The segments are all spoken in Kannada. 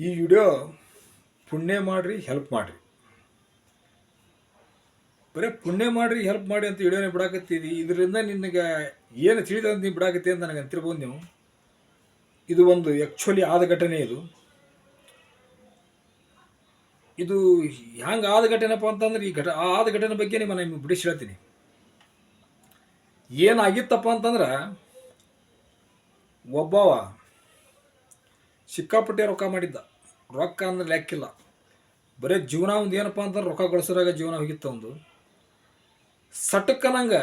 ಈ ವಿಡಿಯೋ ಪುಣ್ಯ ಮಾಡಿರಿ ಹೆಲ್ಪ್ ಮಾಡಿರಿ. ಬರೀ ಪುಣ್ಯ ಮಾಡಿರಿ ಹೆಲ್ಪ್ ಮಾಡಿ ಅಂತ ವಿಡಿಯೋನೇ ಬಿಡಾಕತ್ತೀವಿ. ಇದರಿಂದ ನಿನಗೆ ಏನು ತಿಳಿದ ನೀವು ಬಿಡಾಕತ್ತಿ ಅಂತ ನನಗೆ ಅಂತಿರ್ಬೋದು ನೀವು. ಇದು ಒಂದು ಆ್ಯಕ್ಚುಲಿ ಆದ ಘಟನೆ. ಇದು ಹ್ಯಾಂಗೆ ಆದ ಘಟನೆಪ್ಪ ಅಂತಂದ್ರೆ ಈ ಆದ ಘಟನೆ ಬಗ್ಗೆ ನಿಮಗೆ ಬಿಡಿಸಿ ಹೇಳ್ತೀನಿ. ಏನಾಗಿತ್ತಪ್ಪ ಅಂತಂದ್ರೆ ಒಬ್ಬವ ಸಿಕ್ಕಾಪಟ್ಟೆ ರೊಕ್ಕ ಮಾಡಿದ್ದ. ರೊಕ್ಕ ಅಂದ್ರೆ ಲೆಕ್ಕಿಲ್ಲ. ಬರೀ ಜೀವನ ಒಂದು ಏನಪ್ಪ ಅಂತಂದ್ರೆ ರೊಕ್ಕ ಗಳಿಸೋರಾಗ ಜೀವನ ಹೋಗಿತ್ತು. ಒಂದು ಸಟಕ್ಕನಂಗೆ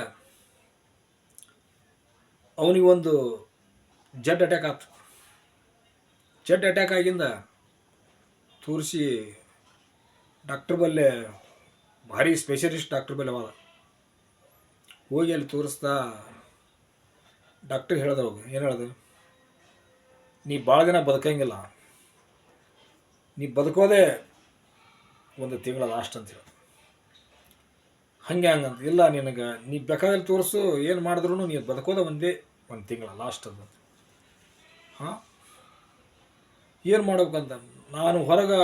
ಅವನಿಗೊಂದು ಜಡ್ ಅಟ್ಯಾಕ್ ಆಯ್ತು. ಜಡ್ ಅಟ್ಯಾಕ್ ಆಗಿಂದ ತೋರಿಸಿ ಡಾಕ್ಟ್ರ್ ಬಲ್ಲೆ, ಭಾರಿ ಸ್ಪೆಷಲಿಸ್ಟ್ ಡಾಕ್ಟ್ರ್ ಬಲ್ಲೆ ಅವ. ಹೋಗಿ ಅಲ್ಲಿ ತೋರಿಸ್ತಾ ಡಾಕ್ಟ್ರ್ ಹೇಳ್ದವ, ಏನು ಹೇಳ್ದು, ನೀ ಭಾಳ ದಿನ ಬದುಕಂಗಿಲ್ಲ, ನೀ ಬದುಕೋದೇ ಒಂದು ತಿಂಗಳ ಲಾಸ್ಟ್ ಅಂತೇಳಿ. ಹಂಗಂತ ಇಲ್ಲ, ನಿನಗೆ ನೀ ಬೇಕಾದಲ್ಲಿ ತೋರಿಸು, ಏನು ಮಾಡಿದ್ರು ನೀನು ಬದುಕೋದ ಒಂದು ತಿಂಗಳ ಲಾಸ್ಟ್ ಅದು. ಹಾಂ, ಏನು ಮಾಡ್ಬೇಕಂತ, ನಾನು ಹೊರಗೆ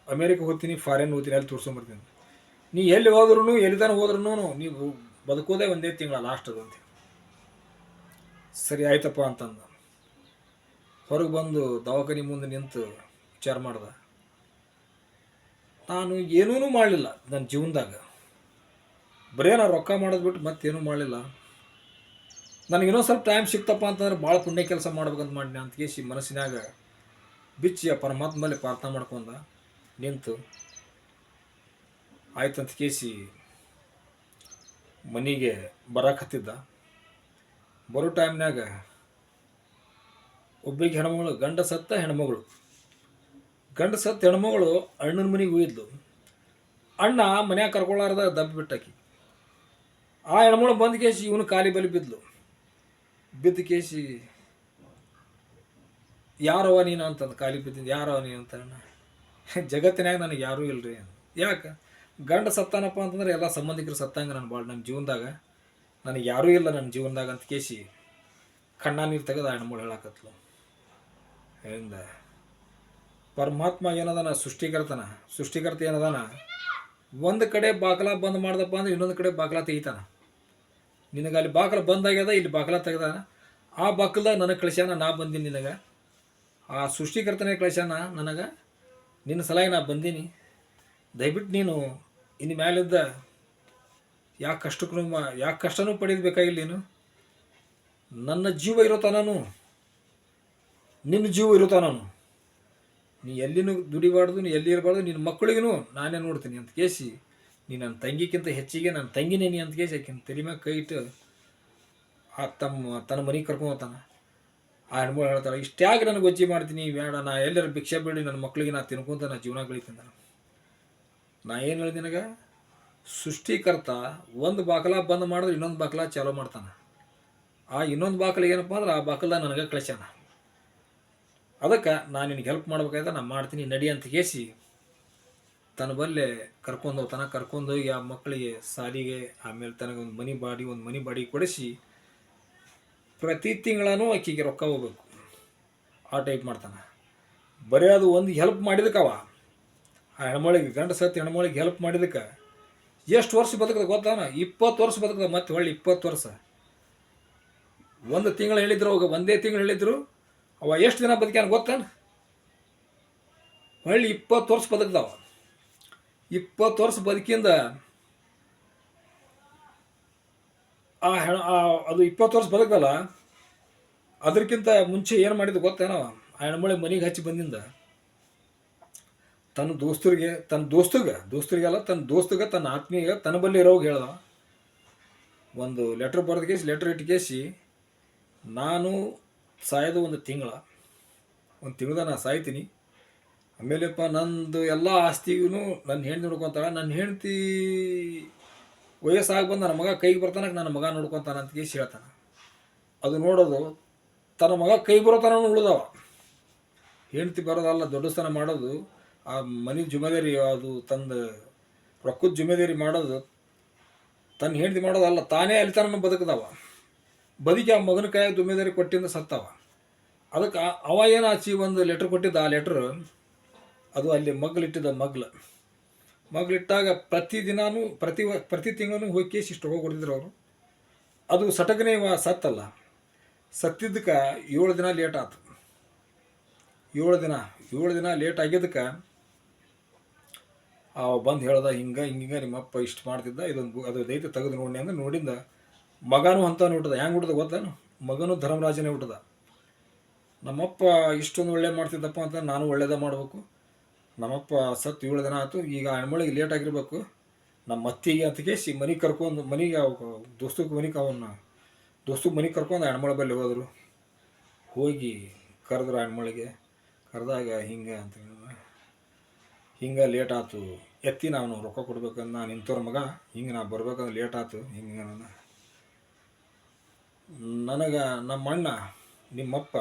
ಅಮೇರಿಕ ಹೋಗ್ತೀನಿ, ಫಾರಿನ್ ಹೋಗ್ತೀನಿ, ಅಲ್ಲಿ ತೋರಿಸ್ಕೊಂಬರ್ತೀನಿ. ನೀ ಎಲ್ಲಿ ಹೋದ್ರೂ ಎಲ್ಲಿದಾನ ಹೋದ್ರೂ ನೀವು ಬದುಕೋದೇ ಒಂದೇ ತಿಂಗಳ ಲಾಸ್ಟ್ ಅದು ಅಂತೇಳಿ. ಸರಿ ಆಯ್ತಪ್ಪ ಅಂತಂದ. ಹೊರಗೆ ಬಂದು ದವಾಖಾನೆ ಮುಂದೆ ನಿಂತು ವಿಚಾರ ಮಾಡ್ದೆ. ನಾನು ಏನೂ ಮಾಡಲಿಲ್ಲ ನನ್ನ ಜೀವನದಾಗ. ಬರೇ ನಾನು ರೊಕ್ಕ ಮಾಡೋದು ಬಿಟ್ಟು ಮತ್ತೇನೂ ಮಾಡಲಿಲ್ಲ. ನನಗೆ ಇನ್ನೊಂದು ಸ್ವಲ್ಪ ಟೈಮ್ ಸಿಕ್ತಪ್ಪ ಅಂತಂದ್ರೆ ಭಾಳ ಪುಣ್ಯ ಕೆಲಸ ಮಾಡ್ಬೇಕಂತ ಮಾಡಿನ ಅಂತ ಕೇಸಿ ಮನಸ್ಸಿನಾಗ ಬಿಚ್ಚಿ ಆ ಪರಮಾತ್ಮ ಮೇಲೆ ಪ್ರಾರ್ಥನೆ ಮಾಡ್ಕೊಂಡ ನಿಂತು ಆಯ್ತಂತ ಕೇಸಿ ಮನೆಗೆ ಬರಕತ್ತಿದ್ದ. ಬರೋ ಟೈಮ್ನಾಗ ಒಬ್ಬಿಗೆ ಹೆಣ್ಮಗಳು, ಗಂಡ ಸತ್ತ ಹೆಣ್ಮಗಳು ಅಣ್ಣನ ಮನೆಗೆ ಹೋಗಿದ್ಲು. ಅಣ್ಣ ಮನ್ಯಾಗ ಕರ್ಕೊಳ್ಳಾರ್ದ ದಬ್ಬಿ ಬಿಟ್ಟಾಕಿ. ಆ ಹೆಣ್ಮಗಳು ಬಂದು ಕೇಸಿ ಇವನು ಕಾಲಿ ಬಲಿ ಬಿದ್ದ ಕೇಸಿ, ಯಾರವ ನೀನು ಅಂತಂದು ಕಾಲಿ ಬಿದ್ದಿದ್ದು, ಯಾರವ ನೀನು ಅಂತ. ಜಗತ್ತಿನಾಗ ನನಗೆ ಯಾರೂ ಇಲ್ಲರಿ. ಯಾಕೆ ಗಂಡ ಸತ್ತಾನಪ್ಪ ಅಂತಂದ್ರೆ ಎಲ್ಲ ಸಂಬಂಧಿಕರು ಸತ್ತಂಗೆ ನನ್ನ ಜೀವನದಾಗ ನನಗೆ ಯಾರೂ ಇಲ್ಲ ನನ್ನ ಜೀವನದಾಗ ಅಂತ ಕೇಸಿ ಕಣ್ಣ ನೀರು ತೆಗೆದು ಆ ಹೆಣ್ಮಗಳು ಹೇಳಕತ್ಲು. ಹಿಂದ ಪರಮಾತ್ಮ ಏನದಾನ, ಸೃಷ್ಟಿಕರ್ತ ಏನದಾನ, ಒಂದು ಕಡೆ ಬಾಕಲ ಬಂದ್ ಮಾಡ್ದಪ್ಪ ಅಂದ್ರೆ ಇನ್ನೊಂದು ಕಡೆ ಬಾಕಲ ತೆಗಿತಾನ. ನಿನಗೆ ಅಲ್ಲಿ ಬಾಕಲ ಬಂದಾಗ್ಯದ, ಇಲ್ಲಿ ಬಾಕಲ ತೆಗ್ದಾನ. ಆ ಬಾಕಲ್ದಾಗ ನನಗೆ ಕಳಿಸ್ಯಾನ, ನಾ ಬಂದೀನಿ ನಿನಗೆ. ಆ ಸೃಷ್ಟಿಕರ್ತನೇ ಕಳಿಸ್ಯಾನ ನನಗೆ, ನಿನ್ನ ಸಲಹೆ ನಾ ಬಂದೀನಿ. ದಯವಿಟ್ಟು ನೀನು ಇನ್ನು ಮ್ಯಾಲಿದ್ದ ಯಾಕೆ ಕಷ್ಟನೂ ಪಡೀಬೇಕಾಗಿಲ್ಲ. ನೀನು ನನ್ನ ಜೀವ ಇರೋತಾನು, ನಿನ್ನ ಜೀವ ಇರೋತಾನು. ನೀ ಎಲ್ಲಿನೂ ದುಡಿಬಾರ್ದು, ನೀ ಎಲ್ಲಿ ಇರಬಾರ್ದು, ನಿನ್ನ ಮಕ್ಕಳಿಗೂ ನಾನೇ ನೋಡ್ತೀನಿ ಅಂತ ಕೇಸಿ, ನೀ ನನ್ನ ತಂಗಿಕ್ಕಿಂತ ಹೆಚ್ಚಿಗೆ ನನ್ನ ತಂಗಿನೇ ನೀ ಅಂತ ಕೇಸಿ ಆಕಿನ ತಲೆ ಮ್ಯಾಗ ಕೈ ಇಟ್ಟು ತನ್ನ ಮನೆಗೆ ಕರ್ಕೊಂಡು ಹೋಗ್ತಾನೆ. ಆ ಹೆಣ್ಮಗಳು ಹೇಳ್ತಾಳೆ, ಇಷ್ಟ್ಯಾಕೆ ನನಗೆ ಗೊಜ್ಜಿ ಮಾಡ್ತೀನಿ, ಬೇಡ, ನಾ ಎಲ್ಲರೂ ಭಿಕ್ಷೆ ಬೇಡಿ ನನ್ನ ಮಕ್ಕಳಿಗೆ ನಾ ತಿನ್ಕೊಂತ ನಾ ಜೀವನ ಕಳೀತೀನಿ. ನಾ ಏನು ಹೇಳಿದೆ ನಿನಗೆ, ಸೃಷ್ಟಿಕರ್ತ ಒಂದು ಬಾಕಲ ಬಂದ್ ಮಾಡಿದ್ರೆ ಇನ್ನೊಂದು ಬಾಕಲ ಚಾಲೂ ಮಾಡ್ತಾನೆ. ಆ ಇನ್ನೊಂದು ಬಾಕಲ ಏನಪ್ಪ ಅಂದ್ರೆ ಆ ಬಾಕಲ್ದಾಗ ನನಗೆ ಕಳಿಸ್ಯಾನ. ಅದಕ್ಕೆ ನಾನು ನಿನಗೆ ಹೆಲ್ಪ್ ಮಾಡ್ಬೇಕಾಯ್ತು, ನಾನು ಮಾಡ್ತೀನಿ ನಡಿ ಅಂತ ಕೇಸಿ ತನ್ನ ಬಲ್ಲೆ ಕರ್ಕೊಂಡು ಹೋಗ್ತಾನೆ. ಕರ್ಕೊಂಡೋಗಿ ಆ ಮಕ್ಕಳಿಗೆ ಸಾಲಿಗೆ, ಆಮೇಲೆ ತನಗೆ ಒಂದು ಮನಿ ಬಾಡಿ ಕೊಡಿಸಿ ಪ್ರತಿ ತಿಂಗಳೂ ಆಕಿಗೆ ರೊಕ್ಕ ಹೋಗ್ಬೇಕು, ಆ ಟೈಪ್ ಮಾಡ್ತಾನೆ. ಬರೀ ಅದು ಒಂದು ಹೆಲ್ಪ್ ಮಾಡಿದಕ್ಕವ ಆ ಹೆಣ್ಮಳಿಗೆ, ಗಂಡ ಸತ್ತು ಹೆಣ್ಮಳಿಗೆ ಹೆಲ್ಪ್ ಮಾಡಿದಕ್ಕೆ ಎಷ್ಟು ವರ್ಷ ಬದುಕದ ಗೊತ್ತಾನ? 20 ವರ್ಷ ಬದುಕದ. ಮತ್ತೆ ಹೊಳ್ಳಿ 20 ವರ್ಷ. ಒಂದು ತಿಂಗಳು ಹೇಳಿದ್ರು ಅವಾಗ, ಒಂದೇ ತಿಂಗಳು ಹೇಳಿದ್ರು ಅವ ಎಷ್ಟು ದಿನ ಬದುಕ್ಯಾನ ಗೊತ್ತಾನ? ಹೊಳ್ಳಿ 20 ವರ್ಷ ಬದುಕ್ದವ. 20 ವರ್ಷ ಬದುಕಿಂದ ಅದು 20 ವರ್ಷ ಬದುಕಲ್ಲ. ಅದಕ್ಕಿಂತ ಮುಂಚೆ ಏನು ಮಾಡಿದ್ದು ಗೊತ್ತೇನವ? ಆ ಹೆಣ್ಮಳಿಗೆ ಮನೆಗೆ ಹಚ್ಚಿ ಬಂದಿಂದ ತನ್ನ ದೋಸ್ತರಿಗೆಲ್ಲ ತನ್ನ ದೋಸ್ತಗೆ, ತನ್ನ ಆತ್ಮೀಯ, ತನ್ನ ಬಳಿ ಇರೋವಾಗ ಹೇಳ್ದ. ಒಂದು ಲೆಟ್ರ್ ಬರೆದು ಕೇಸಿ, ಲೆಟ್ರ್ ಇಟ್ಟು ಕೇಸಿ, ನಾನು ಸಾಯೋದು ಒಂದು ತಿಂಗಳದ ನಾನು ಸಾಯ್ತೀನಿ. ಆಮೇಲೆಪ್ಪ ನಂದು ಎಲ್ಲ ಆಸ್ತಿಗೂ ನನ್ನ ಹೆಂಡತಿ ನೋಡ್ಕೊತಾಳೆ. ನನ್ನ ಹೆಂಡತಿ ವಯಸ್ಸಾಗಿ ಬಂದು ನನ್ನ ಮಗ ಕೈಗೆ ಬರ್ತಾನೆ, ನನ್ನ ಮಗ ನೋಡ್ಕೊತಾನೆ ಅಂತ ಕೇಸಿ ಹೇಳ್ತಾನೆ. ಅದು ನೋಡೋದು ತನ್ನ ಮಗ ಕೈ ಬರೋತನ ಉಳಿದವ. ಹೆಂಡತಿ ಬರೋದಲ್ಲ, ದೊಡ್ಡ ಸ್ಥಾನ ಮಾಡೋದು, ಆ ಮನೆ ಜುಮೆದಾರಿ, ಅದು ತಂದು ರೊಕ್ಕದ ಜುಮೆದಾರಿ ಮಾಡೋದು ತನ್ನ ಹೆಂಡತಿ ಮಾಡೋದಲ್ಲ, ತಾನೇ ಅಲ್ಲಿ ತನಕ ಬದುಕದವ. ಬದುಕಿ ಆ ಮಗನ ಕೈಯಾಗ ಜುಮೆದಾರಿ ಕೊಟ್ಟಿಂದ ಸತ್ತವ. ಅದಕ್ಕೆ ಅವ ಏನು ಆಚಿ ಒಂದು ಲೆಟ್ರ್ ಕೊಟ್ಟಿದ್ದ. ಆ ಲೆಟ್ರ್ ಅದು ಅಲ್ಲಿ ಮಗ್ಲಿಟ್ಟಿದ್ದ ಮಗ್ಲಿಟ್ಟಾಗ ಪ್ರತಿದಿನಾನು ಪ್ರತಿ ತಿಂಗಳೂ ಹೋಗಿ ಕೇಸಿ ಇಷ್ಟು ಹೋಗಿ ಕೊಡ್ತಿದ್ರು ಅವರು. ಅದು ಸಟಕನೇ ಸತ್ತಲ್ಲ, ಸತ್ತಿದ್ದಕ್ಕೆ 7 ದಿನ ಲೇಟ್ ಆಯ್ತು. 7 ದಿನ ಲೇಟ್ ಆಗಿದ್ದಕ್ಕೆ ಅವ ಬಂದು ಹೇಳ್ದ, ಹಿಂಗೆ ನಿಮ್ಮಪ್ಪ ಇಷ್ಟು ಮಾಡ್ತಿದ್ದ, ಅದು ದೈತ ತೆಗೆದು ನೋಡಿ ಅಂದ್ರೆ ನೋಡಿಂದ ಮಗನೂ ಅಂತಾನು ಹುಟ್ಟದ. ಹೆಂಗೆ ಹುಟ್ಟದ ಗೊತ್ತಾನು? ಮಗನೂ ಧರ್ಮರಾಜನೇ ಹುಟ್ಟದ. ನಮ್ಮಪ್ಪ ಇಷ್ಟೊಂದು ಒಳ್ಳೆ ಮಾಡ್ತಿದ್ದಪ್ಪ ಅಂತ ನಾನು ಒಳ್ಳೇದೇ ಮಾಡಬೇಕು. ನಮ್ಮಪ್ಪ ಸತ್ತು 7 ದಿನ ಆಯ್ತು, ಈಗ ಹೆಣ್ಮಳಿಗೆ ಲೇಟ್ ಆಗಿರ್ಬೇಕು, ನಮ್ಮ ಅತ್ತಿಗೆ ಅಂತ ಕೇಸಿ ಮನೆಗೆ ಕರ್ಕೊಂಡು, ಮನೆಗೆ ದೋಸ್ತಕ್ಕೆ ಮನೆಗೆ ಕರ್ಕೊಂಡು ಹೆಣ್ಮಳ ಬಲ್ಲಿ ಹೋದರು. ಹೋಗಿ ಕರೆದ್ರು ಹೆಣ್ಮಳಿಗೆ. ಕರೆದಾಗ ಹಿಂಗೆ ಲೇಟ್ ಆಯ್ತು, ಎತ್ತಿ ನಾನು ರೊಕ್ಕ ಕೊಡ್ಬೇಕಂದು ನಾನು ನಿಂತವ್ರ ಮಗ, ಹಿಂಗೆ ನಾ ಬರ್ಬೇಕಂದ್ರೆ ಲೇಟ್ ಆಯ್ತು. ಹಿಂಗೆ ನನಗೆ ನಮ್ಮ ಅಣ್ಣ ನಿಮ್ಮಪ್ಪ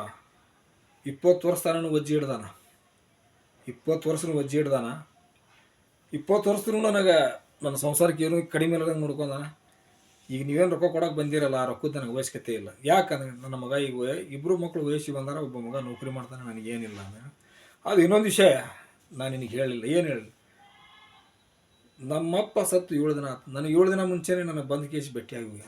20 ವರ್ಷ ತನೂ ವಜ್ಜಿ ಹಿಡ್ದಾನ. 20 ವರ್ಷನೂ ವಜ್ಜಿ ಹಿಡ್ದಾನ. 20 ವರ್ಷನೂ ನನಗೆ ನನ್ನ ಸಂಸಾರಕ್ಕೆ ಏನೂ ಕಡಿಮೆ ಇಲ್ಲದಂಗೆ ನೋಡ್ಕೊಂಡಾನ. ಈಗ ನೀವೇನು ರೊಕ್ಕ ಕೊಡೋಕೆ ಬಂದಿರಲ್ಲ, ಆ ರೊಕ್ಕದ ನನಗೆ ಅವಶ್ಯಕತೆ ಇಲ್ಲ. ಯಾಕಂದ್ರೆ ನನ್ನ ಮಗ ಈಗ ಇಬ್ಬರು ಮಕ್ಕಳು ವಯಸ್ಸಿಗೆ ಬಂದಾರ, ಒಬ್ಬ ಮಗ ನೌಕರಿ ಮಾಡ್ತಾನೆ, ನನಗೇನಿಲ್ಲ ಅಂದರೆ. ಅದು ಇನ್ನೊಂದು ವಿಷಯ ನಾನು ನಿನಗೆ ಹೇಳಿಲ್ಲ. ಏನು ಹೇಳಿಲ್ಲ, ನಮ್ಮಪ್ಪ ಸತ್ತು 7 ದಿನ ಆಯ್ತು. ನನಗೆ 7 ದಿನ ಮುಂಚೆನೇ ನನಗೆ ಬಂದು ಕೇಸಿ ಭೇಟಿಯಾಗಿ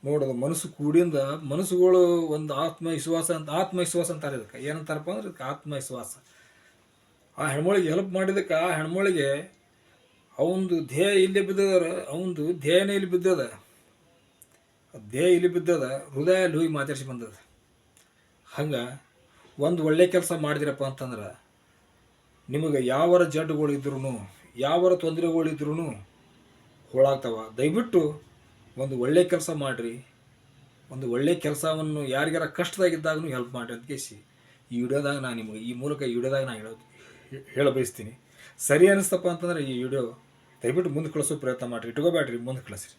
ನೋಡೋದು. ಮನಸ್ಸು ಕೂಡಿಂದ ಮನಸ್ಸುಗಳು ಒಂದು ಆತ್ಮವಿಶ್ವಾಸ ಅಂತಾರೆ. ಇದಕ್ಕೆ ಏನಂತಾರಪ್ಪ ಅಂದ್ರೆ ಇದಕ್ಕೆ ಆತ್ಮವಿಶ್ವಾಸ. ಆ ಹೆಣ್ಮಳಿಗೆ ಹೆಲ್ಪ್ ಮಾಡಿದಕ್ಕೆ ಆ ಹೆಣ್ಮಳಿಗೆ ಅವಂದು ಧ್ಯೇಯ ಇಲ್ಲಿ ಬಿದ್ದದ, ಅವಂದು ಧ್ಯೇಯನೇ ಇಲ್ಲಿ ಬಿದ್ದದ, ಧ್ಯೇಯ ಇಲ್ಲಿ ಬಿದ್ದದ, ಹೃದಯ ಅಲ್ಲಿ ಹೋಗಿ ಮಾತಾಡಿಸಿ ಬಂದದ. ಹಂಗೆ ಒಂದು ಒಳ್ಳೆ ಕೆಲಸ ಮಾಡಿದಿರಪ್ಪ ಅಂತಂದ್ರೆ ನಿಮಗೆ ಯಾವರ ಜಡ್ಡುಗಳಿದ್ರೂ ಯಾವರ ತೊಂದರೆಗಳಿದ್ರೂ ಹೋಳಾಗ್ತಾವ. ದಯವಿಟ್ಟು ಒಂದು ಒಳ್ಳೆ ಕೆಲಸ ಮಾಡಿರಿ. ಒಂದು ಒಳ್ಳೆ ಕೆಲಸವನ್ನು ಯಾರಿಗಾರ ಕಷ್ಟದಾಗಿದ್ದಾಗೂ ಹೆಲ್ಪ್ ಮಾಡಿ ಅಂತ ಕೇಸಿ ಈ ವಿಡಿಯೋದಾಗ ನಾನು ನಿಮಗೆ ಈ ಮೂಲಕ ಈ ವಿಡಿಯೋದಾಗ ನಾನು ಹೇಳ ಬಯಸ್ತೀನಿ. ಸರಿ ಅನ್ನಿಸ್ತಪ್ಪ ಅಂತಂದ್ರೆ ಈ ವಿಡಿಯೋ ದಯವಿಟ್ಟು ಮುಂದೆ ಕಳಿಸೋ ಪ್ರಯತ್ನ ಮಾಡಿರಿ. ಇಟ್ಕೋಬೇಡ್ರಿ, ಮುಂದೆ ಕಳಿಸ್ರಿ.